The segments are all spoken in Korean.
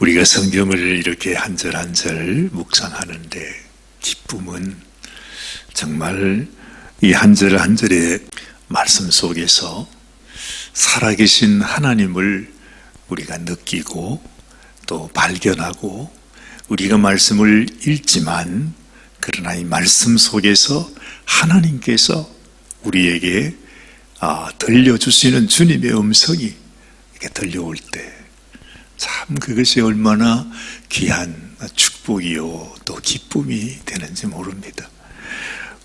우리가 성경을 이렇게 한 절 한 절 묵상하는데 기쁨은 정말 이 한 절 한 절의 말씀 속에서 살아계신 하나님을 우리가 느끼고 또 발견하고, 우리가 말씀을 읽지만 그러나 이 말씀 속에서 하나님께서 우리에게 들려주시는 주님의 음성이 이렇게 들려올 때 참 그것이 얼마나 귀한 축복이요 또 기쁨이 되는지 모릅니다.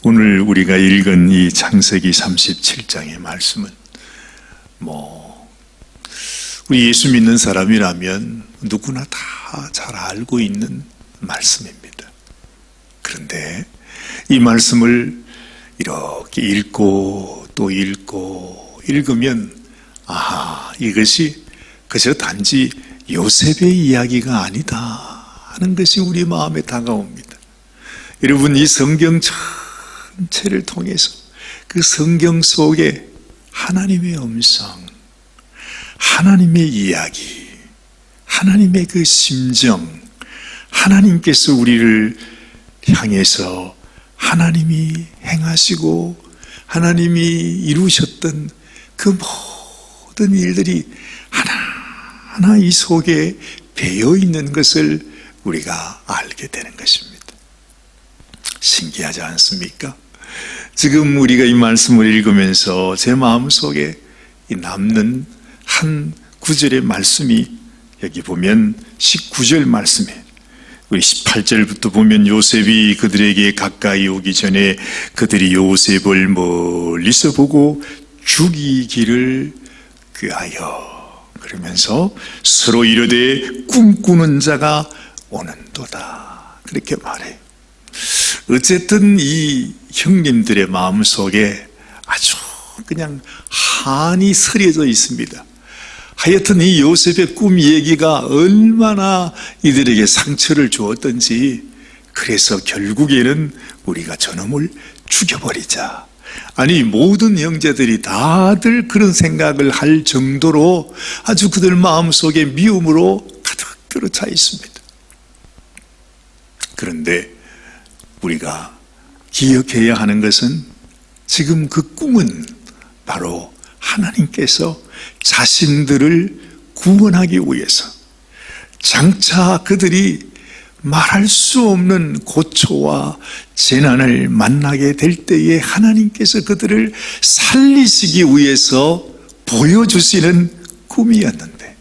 오늘 우리가 읽은 이 창세기 37장의 말씀은 우리 예수 믿는 사람이라면 누구나 다 잘 알고 있는 말씀입니다. 그런데 이 말씀을 이렇게 읽고 또 읽고 읽으면 이것이 그저 단지 요셉의 이야기가 아니다 하는 것이 우리 마음에 다가옵니다. 여러분, 이 성경 전체를 통해서 그 성경 속에 하나님의 음성, 하나님의 이야기, 하나님의 그 심정, 하나님께서 우리를 향해서 하나님이 행하시고 하나님이 이루셨던 그 모든 일들이 하나하나 이 속에 배어 있는 것을 우리가 알게 되는 것입니다. 신기하지 않습니까? 지금 우리가 이 말씀을 읽으면서 제 마음속에 남는 한 구절의 말씀이, 여기 보면 19절 말씀에 우리 18절부터 보면 요셉이 그들에게 가까이 오기 전에 그들이 요셉을 멀리서 보고 죽이기를 꾀하여 그러면서 서로 이르되 꿈꾸는 자가 오는도다 그렇게 말해요. 어쨌든 이 형님들의 마음속에 아주 그냥 한이 서려져 있습니다. 하여튼 이 요셉의 꿈 얘기가 얼마나 이들에게 상처를 주었던지, 그래서 결국에는 우리가 저놈을 죽여버리자. 아니, 모든 형제들이 다들 그런 생각을 할 정도로 아주 그들 마음속에 미움으로 가득 들어차 있습니다. 그런데 우리가 기억해야 하는 것은 지금 그 꿈은 바로 하나님께서 자신들을 구원하기 위해서, 장차 그들이 말할 수 없는 고초와 재난을 만나게 될 때에 하나님께서 그들을 살리시기 위해서 보여주시는 꿈이었는데,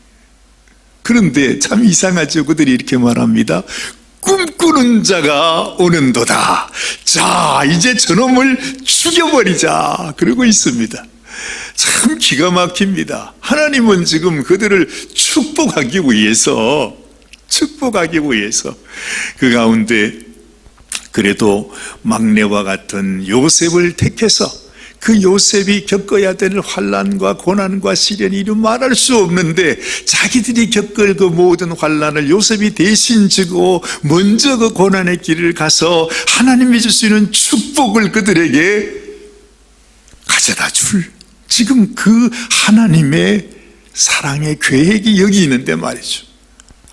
그런데 참 이상하죠. 그들이 이렇게 말합니다. 꿈꾸는 자가 오는도다. 자, 이제 저놈을 죽여버리자. 그러고 있습니다. 참 기가 막힙니다. 하나님은 지금 그들을 축복하기 위해서 그 가운데 그래도 막내와 같은 요셉을 택해서 그 요셉이 겪어야 될 환난과 고난과 시련이 이루 말할 수 없는데, 자기들이 겪을 그 모든 환난을 요셉이 대신 지고 먼저 그 고난의 길을 가서 하나님이 주시는 축복을 그들에게 가져다 줄, 지금 그 하나님의 사랑의 계획이 여기 있는데 말이죠.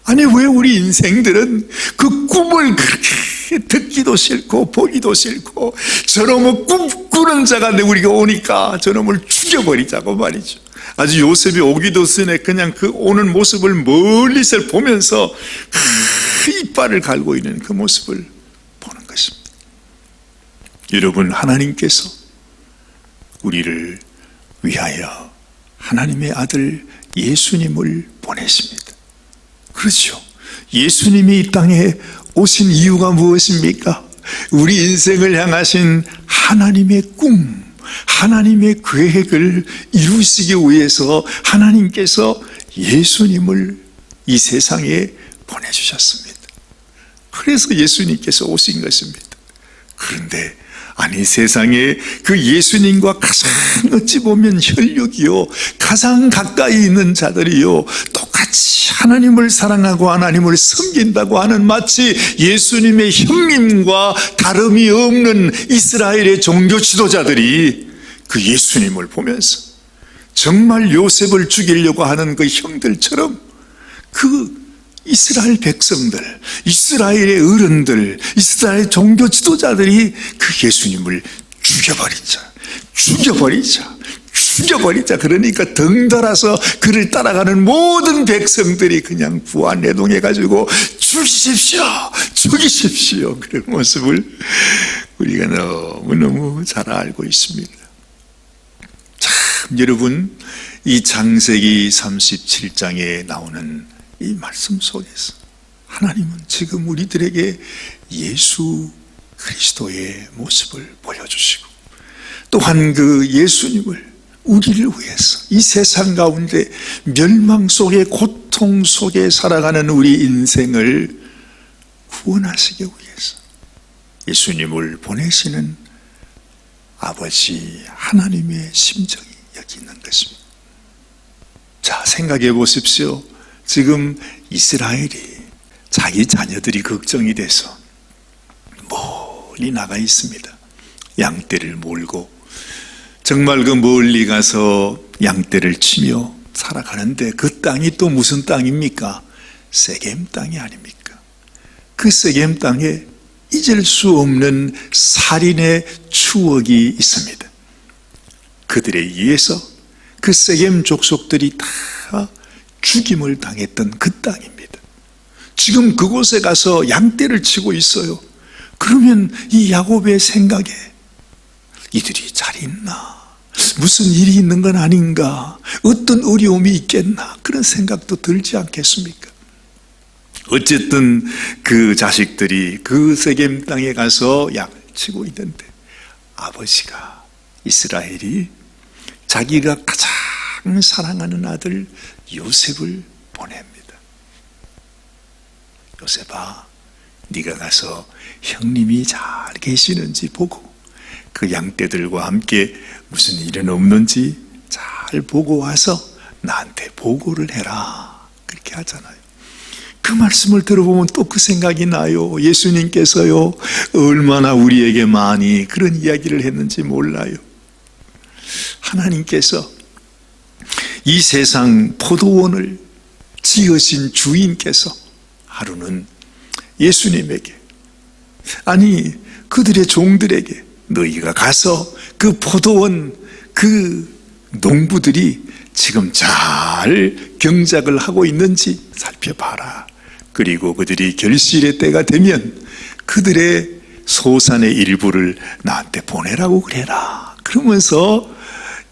아니, 왜 우리 인생들은 그 꿈을 그렇게 듣기도 싫고 보기도 싫고, 저놈의 꿈꾸는 자가 우리가 오니까 저놈을 죽여버리자고 말이죠. 아주 요셉이 오기도 전에 그냥 그 오는 모습을 멀리서 보면서 그 이빨을 갈고 있는 그 모습을 보는 것입니다. 여러분, 하나님께서 우리를 위하여 하나님의 아들 예수님을 보내십니다. 그렇죠. 예수님이 이 땅에 오신 이유가 무엇입니까? 우리 인생을 향하신 하나님의 꿈, 하나님의 계획을 이루시기 위해서 하나님께서 예수님을 이 세상에 보내주셨습니다. 그래서 예수님께서 오신 것입니다. 그런데 아니, 세상에 그 예수님과 가장 어찌 보면 혈육이요, 가장 가까이 있는 자들이요, 똑같이 하나님을 사랑하고 하나님을 섬긴다고 하는 마치 예수님의 형님과 다름이 없는 이스라엘의 종교 지도자들이 그 예수님을 보면서 정말 요셉을 죽이려고 하는 그 형들처럼 그 이스라엘 백성들, 이스라엘의 어른들, 이스라엘 종교 지도자들이 그 예수님을 죽여버리자. 그러니까 덩달아서 그를 따라가는 모든 백성들이 그냥 부안해동해가지고 죽이십시오. 그런 모습을 우리가 너무너무 잘 알고 있습니다. 참 여러분, 이 창세기 37장에 나오는 이 말씀 속에서 하나님은 지금 우리들에게 예수 그리스도의 모습을 보여주시고, 또한 그 예수님을 우리를 위해서 이 세상 가운데 멸망 속에, 고통 속에 살아가는 우리 인생을 구원하시기 위해서 예수님을 보내시는 아버지 하나님의 심정이 여기 있는 것입니다. 자, 생각해 보십시오. 지금 이스라엘이 자기 자녀들이 걱정이 돼서 멀리 나가 있습니다. 양떼를 몰고 정말 그 멀리 가서 양떼를 치며 살아가는데, 그 땅이 또 무슨 땅입니까? 세겜 땅이 아닙니까? 그 세겜 땅에 잊을 수 없는 살인의 추억이 있습니다. 그들에 의해서 그 세겜 족속들이 다 죽임을 당했던 그 땅입니다. 지금 그곳에 가서 양떼를 치고 있어요. 그러면 이 야곱의 생각에 이들이 잘 있나? 무슨 일이 있는 건 아닌가? 어떤 어려움이 있겠나? 그런 생각도 들지 않겠습니까? 어쨌든 그 자식들이 그 세겜 땅에 가서 양을 치고 있는데, 아버지가, 이스라엘이 자기가 가장 사랑하는 아들 요셉을 보냅니다. 요셉아, 네가 가서 형님이 잘 계시는지 보고 그 양떼들과 함께 무슨 일은 없는지 잘 보고 와서 나한테 보고를 해라. 그렇게 하잖아요. 그 말씀을 들어보면 또 그 생각이 나요. 예수님께서요, 얼마나 우리에게 많이 그런 이야기를 했는지 몰라요. 하나님께서 이 세상 포도원을 지으신 주인께서 하루는 예수님에게, 아니 그들의 종들에게, 너희가 가서 그 포도원, 그 농부들이 지금 잘 경작을 하고 있는지 살펴봐라. 그리고 그들이 결실의 때가 되면 그들의 소산의 일부를 나한테 보내라고 그래라. 그러면서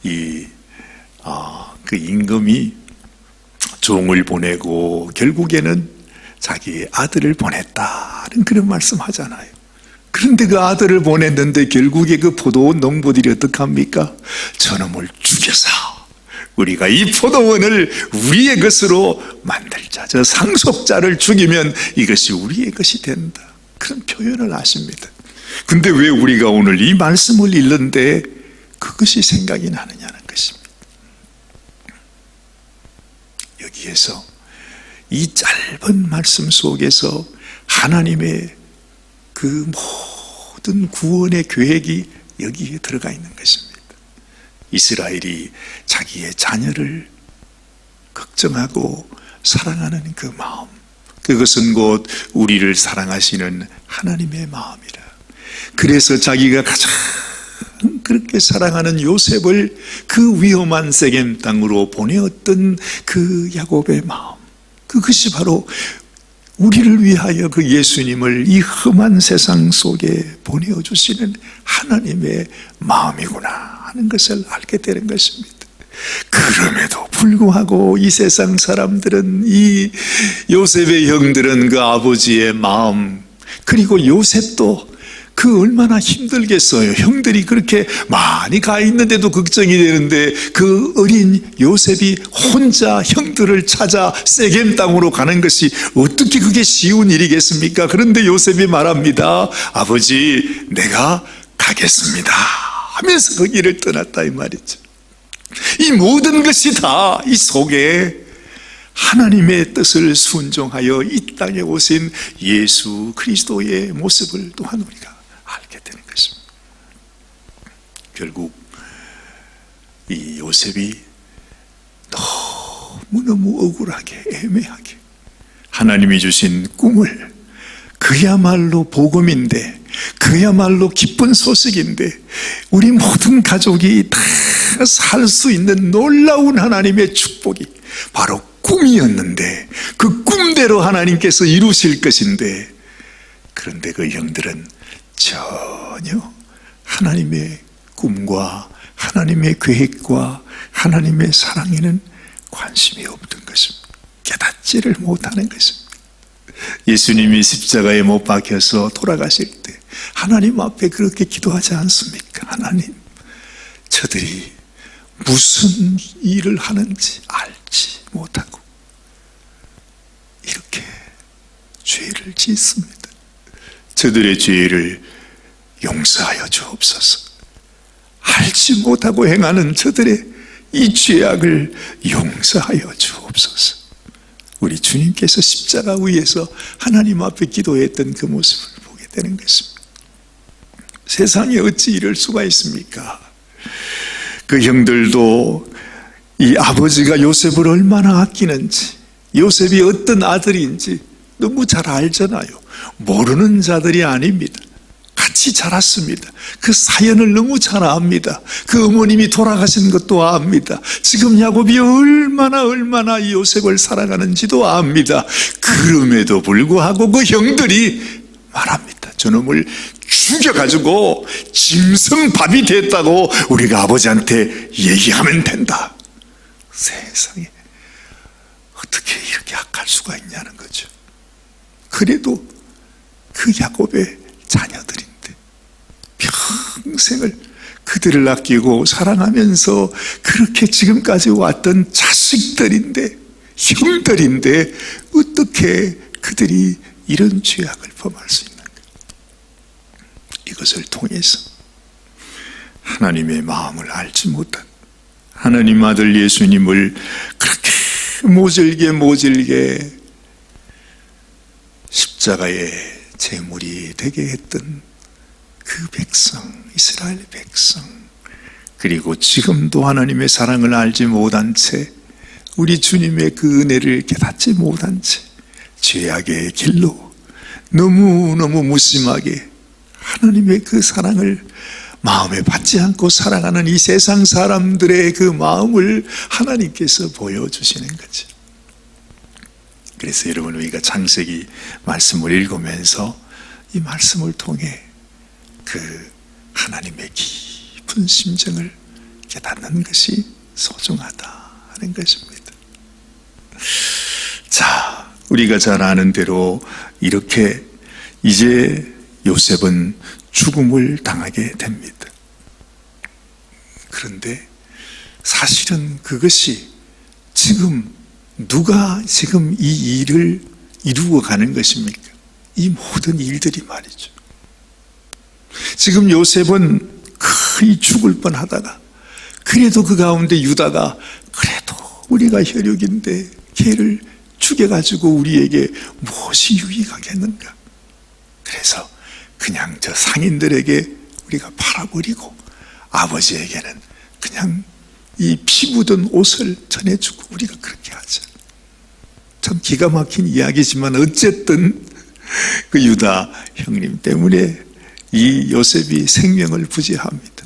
그 임금이 종을 보내고 결국에는 자기의 아들을 보냈다는 그런 말씀하잖아요. 그런데 그 아들을 보냈는데 결국에 그 포도원 농부들이 어떡합니까? 저놈을 죽여서 우리가 이 포도원을 우리의 것으로 만들자. 저 상속자를 죽이면 이것이 우리의 것이 된다. 그런 표현을 하십니다. 근데 왜 우리가 오늘 이 말씀을 읽는데 그것이 생각이 나느냐는 것입니다. 여기에서 이 짧은 말씀 속에서 하나님의 그 모든 구원의 계획이 여기에 들어가 있는 것입니다. 이스라엘이 자기의 자녀를 걱정하고 사랑하는 그 마음, 그것은 곧 우리를 사랑하시는 하나님의 마음이라. 그래서 자기가 가장 그렇게 사랑하는 요셉을 그 위험한 세겜 땅으로 보내었던 그 야곱의 마음, 그것이 바로 우리를 위하여 그 예수님을 이 험한 세상 속에 보내어주시는 하나님의 마음이구나 하는 것을 알게 되는 것입니다. 그럼에도 불구하고 이 세상 사람들은, 이 요셉의 형들은 그 아버지의 마음, 그리고 요셉도 그 얼마나 힘들겠어요. 형들이 그렇게 많이 가 있는데도 걱정이 되는데 그 어린 요셉이 혼자 형들을 찾아 세겜 땅으로 가는 것이 어떻게 그게 쉬운 일이겠습니까? 그런데 요셉이 말합니다. 아버지, 내가 가겠습니다 하면서 그 길을 떠났다 이 말이죠. 이 모든 것이 다 이 속에 하나님의 뜻을 순종하여 이 땅에 오신 예수 그리스도의 모습을 또한 우리가 알게 되는 것입니다. 결국 이 요셉이 너무너무 억울하게, 애매하게, 하나님이 주신 꿈을, 그야말로 복음인데, 그야말로 기쁜 소식인데, 우리 모든 가족이 다 살 수 있는 놀라운 하나님의 축복이 바로 꿈이었는데, 그 꿈대로 하나님께서 이루실 것인데, 그런데 그 형들은 전혀 하나님의 꿈과 하나님의 계획과 하나님의 사랑에는 관심이 없던 것입니다. 깨닫지를 못하는 것입니다. 예수님이 십자가에 못 박혀서 돌아가실 때 하나님 앞에 그렇게 기도하지 않습니까? 하나님, 저들이 무슨 일을 하는지 알지 못하고 이렇게 죄를 짓습니다. 저들의 죄를 용서하여 주옵소서. 알지 못하고 행하는 저들의 이 죄악을 용서하여 주옵소서. 우리 주님께서 십자가 위에서 하나님 앞에 기도했던 그 모습을 보게 되는 것입니다. 세상에 어찌 이럴 수가 있습니까? 그 형들도 이 아버지가 요셉을 얼마나 아끼는지, 요셉이 어떤 아들인지 너무 잘 알잖아요. 모르는 자들이 아닙니다. 같이 자랐습니다. 그 사연을 너무 잘 압니다. 그 어머님이 돌아가신 것도 압니다. 지금 야곱이 얼마나 이 요셉을 사랑하는지도 압니다. 그럼에도 불구하고 그 형들이 말합니다. 저놈을 죽여가지고 짐승밥이 됐다고 우리가 아버지한테 얘기하면 된다. 세상에 어떻게 이렇게 악할 수가 있냐는 거죠. 그래도 그 야곱의 자녀들인데 평생을 그들을 아끼고 사랑하면서 그렇게 지금까지 왔던 자식들인데, 형들인데 어떻게 그들이 이런 죄악을 범할 수 있는가? 이것을 통해서 하나님의 마음을 알지 못한 하나님 아들 예수님을 그렇게 모질게 십자가의 제물이 되게 했던 그 백성, 이스라엘 백성, 그리고 지금도 하나님의 사랑을 알지 못한 채, 우리 주님의 그 은혜를 깨닫지 못한 채 죄악의 길로 너무너무 무심하게 하나님의 그 사랑을 마음에 받지 않고 살아가는 이 세상 사람들의 그 마음을 하나님께서 보여주시는 거죠. 그래서 여러분, 우리가 창세기 말씀을 읽으면서 이 말씀을 통해 그 하나님의 깊은 심정을 깨닫는 것이 소중하다 하는 것입니다. 자, 우리가 잘 아는 대로 이렇게 이제 요셉은 죽음을 당하게 됩니다. 그런데 사실은 그것이 지금 누가 지금 이 일을 이루어 가는 것입니까? 이 모든 일들이 말이죠. 지금 요셉은 거의 죽을 뻔하다가, 그래도 그 가운데 유다가 그래도 우리가 혈육인데 걔를 죽여가지고 우리에게 무엇이 유익하겠는가? 그래서 그냥 저 상인들에게 우리가 팔아버리고 아버지에게는 그냥 이 피 묻은 옷을 전해주고 우리가 그렇게 하자. 참 기가 막힌 이야기지만 어쨌든 그 유다 형님 때문에 이 요셉이 생명을 부지합니다.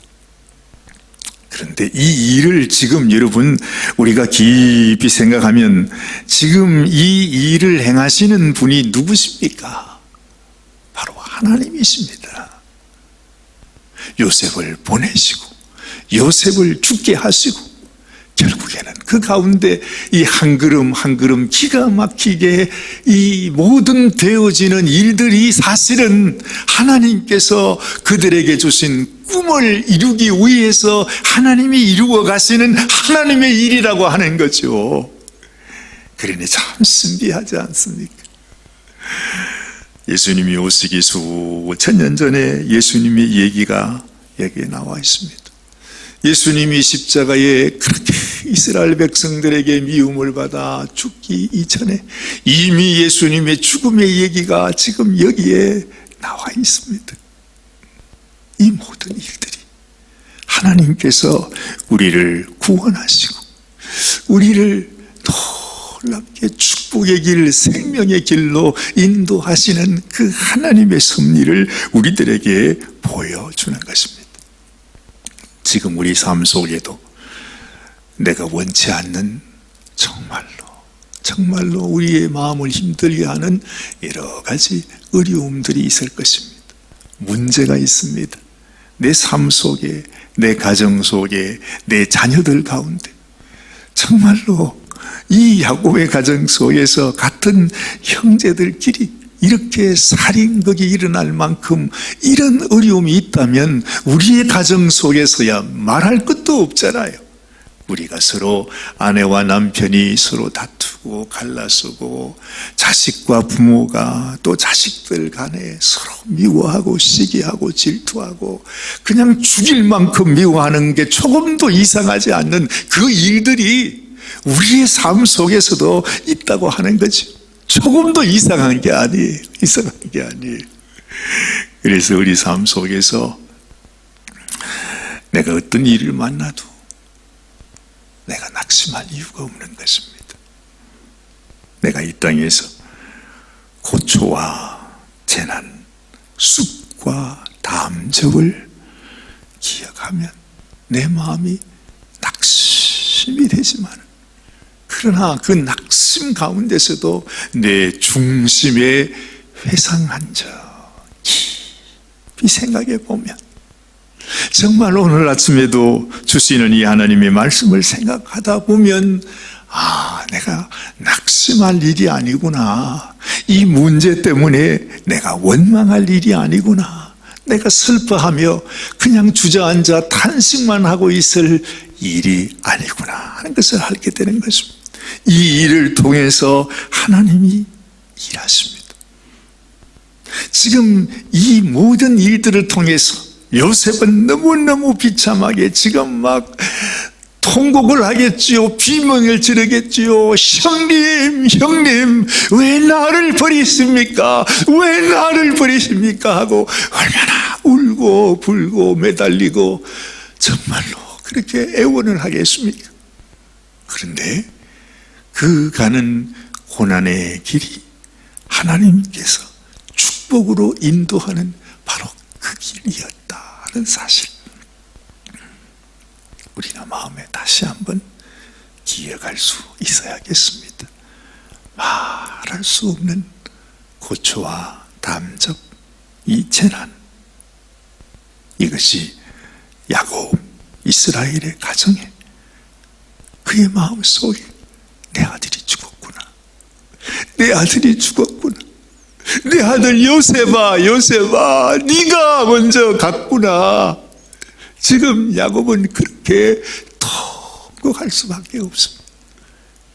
그런데 이 일을 지금 여러분 우리가 깊이 생각하면 지금 이 일을 행하시는 분이 누구십니까? 바로 하나님이십니다. 요셉을 보내시고 요셉을 죽게 하시고 결국에는 그 가운데 이 한 걸음 한 걸음 기가 막히게 이 모든 되어지는 일들이 사실은 하나님께서 그들에게 주신 꿈을 이루기 위해서 하나님이 이루어 가시는 하나님의 일이라고 하는 거죠. 그러니 참 신비하지 않습니까? 예수님이 오시기 수천 년 전에 예수님의 얘기가 여기에 나와 있습니다. 예수님이 십자가에 그렇게 이스라엘 백성들에게 미움을 받아 죽기 이전에 이미 예수님의 죽음의 얘기가 지금 여기에 나와 있습니다. 이 모든 일들이 하나님께서 우리를 구원하시고 우리를 놀랍게 축복의 길, 생명의 길로 인도하시는 그 하나님의 섭리를 우리들에게 보여주는 것입니다. 지금 우리 삶 속에도 내가 원치 않는 정말로 우리의 마음을 힘들게 하는 여러 가지 어려움들이 있을 것입니다. 문제가 있습니다. 내 삶 속에, 내 가정 속에, 내 자녀들 가운데 정말로 이 야곱의 가정 속에서 같은 형제들끼리 이렇게 살인극이 일어날 만큼 이런 어려움이 있다면 우리의 가정 속에서야 말할 것도 없잖아요. 우리가 서로 아내와 남편이 서로 다투고 갈라서고 자식과 부모가 또 자식들 간에 서로 미워하고 시기하고 질투하고 그냥 죽일 만큼 미워하는 게 조금도 이상하지 않는 그 일들이 우리의 삶 속에서도 있다고 하는 거죠. 조금도 이상한 게 아니에요. 그래서 우리 삶 속에서 내가 어떤 일을 만나도 내가 낙심할 이유가 없는 것입니다. 내가 이 땅에서 고초와 재난, 쑥과 담즙을 기억하면 내 마음이 낙심이 되지만 그러나 그 낙심 가운데서도 내 중심에 회상한 적 깊이 생각해 보면 정말 오늘 아침에도 주시는 이 하나님의 말씀을 생각하다 보면 내가 낙심할 일이 아니구나. 이 문제 때문에 내가 원망할 일이 아니구나. 내가 슬퍼하며 그냥 주저앉아 탄식만 하고 있을 일이 아니구나 하는 것을 알게 되는 것입니다. 이 일을 통해서 하나님이 일하십니다. 지금 이 모든 일들을 통해서 요셉은 너무너무 비참하게 지금 막 통곡을 하겠지요. 비명을 지르겠지요. 형님 왜 나를 버리십니까? 하고 얼마나 울고 불고 매달리고 정말로 그렇게 애원을 하겠습니까? 그런데 그 가는 고난의 길이 하나님께서 축복으로 인도하는 바로 그 길이었다는 사실, 우리가 마음에 다시 한번 기억할 수 있어야겠습니다. 말할 수 없는 고초와 담즙, 이 재난, 이것이 야곱, 이스라엘의 가정에, 그의 마음 속에 내 아들이 죽었구나. 내 아들 요셉아, 네가 먼저 갔구나. 지금 야곱은 그렇게 통곡할 수밖에 없습니다.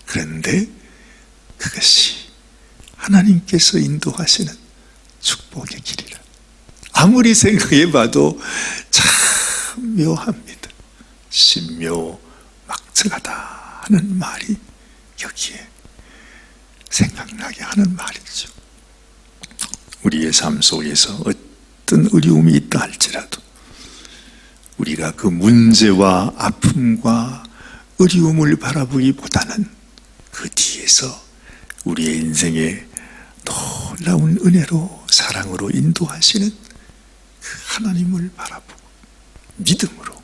그런데 그것이 하나님께서 인도하시는 축복의 길이라. 아무리 생각해봐도 참 묘합니다. 신묘막측하다 하는 말이 여기에 생각나게 하는 말이죠. 우리의 삶 속에서 어떤 어려움이 있다 할지라도 우리가 그 문제와 아픔과 어려움을 바라보기보다는 그 뒤에서 우리의 인생에 놀라운 은혜로 사랑으로 인도하시는 그 하나님을 바라보고 믿음으로,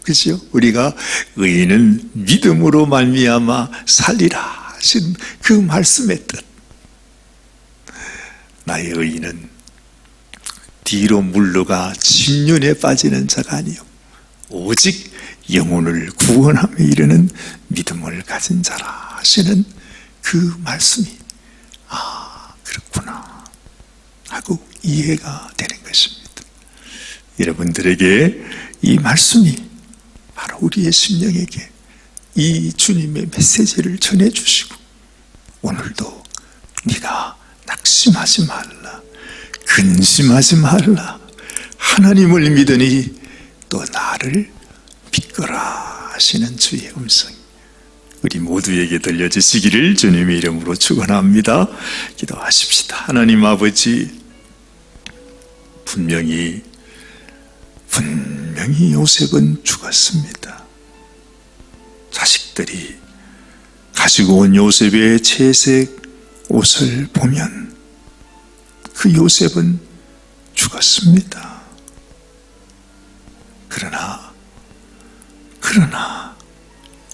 그죠? 우리가 의인은 믿음으로 말미암아 살리라 하신 그 말씀의 뜻. 나의 의인은 뒤로 물러가 침륜에 빠지는 자가 아니요 오직 영혼을 구원함에 이르는 믿음을 가진 자라 하시는 그 말씀이 그렇구나 하고 이해가 되는 것입니다. 여러분들에게 이 말씀이 바로 우리의 심령에게 이 주님의 메시지를 전해주시고 오늘도 네가 낙심하지 말라, 근심하지 말라, 하나님을 믿으니 또 나를 믿거라 하시는 주의 음성이 우리 모두에게 들려지시기를 주님의 이름으로 축원합니다. 기도하십시다. 하나님 아버지, 분명히 요셉은 죽었습니다. 자식들이 가지고 온 요셉의 채색 옷을 보면 그 요셉은 죽었습니다. 그러나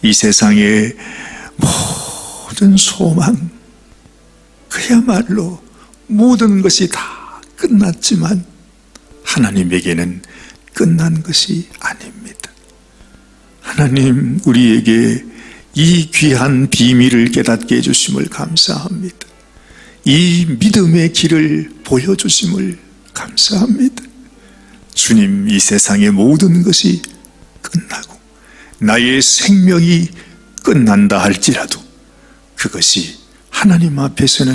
이 세상의 모든 소망, 그야말로 모든 것이 다 끝났지만 하나님에게는 끝난 것이 아닙니다. 하나님 우리에게 이 귀한 비밀을 깨닫게 해주심을 감사합니다. 이 믿음의 길을 보여주심을 감사합니다. 주님, 이 세상의 모든 것이 끝나고 나의 생명이 끝난다 할지라도 그것이 하나님 앞에서는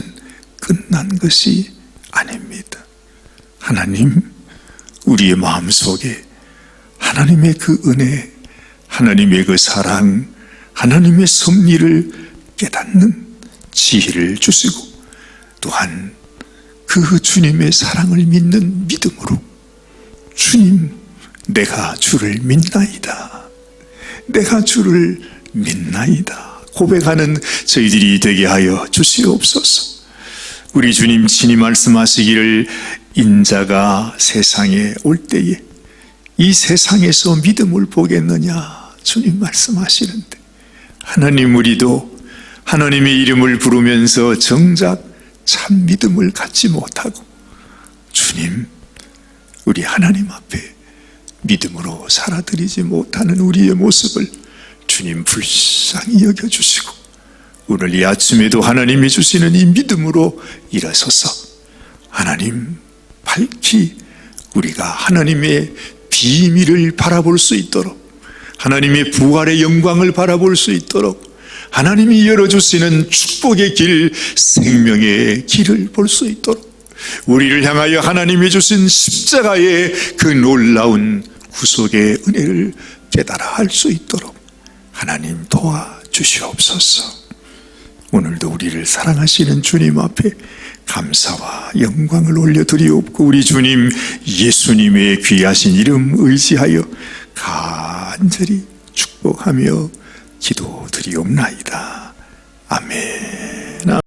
끝난 것이 아닙니다. 하나님, 우리의 마음속에 하나님의 그 은혜, 하나님의 그 사랑, 하나님의 섭리를 깨닫는 지혜를 주시고 또한 그 주님의 사랑을 믿는 믿음으로 주님, 내가 주를 믿나이다. 내가 주를 믿나이다. 고백하는 저희들이 되게 하여 주시옵소서. 우리 주님 친히 말씀하시기를 인자가 세상에 올 때에 이 세상에서 믿음을 보겠느냐 주님 말씀하시는데 하나님 우리도 하나님의 이름을 부르면서 정작 참 믿음을 갖지 못하고 주님 우리 하나님 앞에 믿음으로 살아드리지 못하는 우리의 모습을 주님 불쌍히 여겨주시고 오늘 이 아침에도 하나님이 주시는 이 믿음으로 일어서서 하나님 밝히 우리가 하나님의 비밀을 바라볼 수 있도록 하나님의 부활의 영광을 바라볼 수 있도록 하나님이 열어주시는 축복의 길, 생명의 길을 볼 수 있도록 우리를 향하여 하나님이 주신 십자가의 그 놀라운 구속의 은혜를 깨달아 할 수 있도록 하나님 도와주시옵소서. 오늘도 우리를 사랑하시는 주님 앞에 감사와 영광을 올려드리옵고 우리 주님 예수님의 귀하신 이름 의지하여 간절히 축복하며 기도드리옵나이다. 아멘.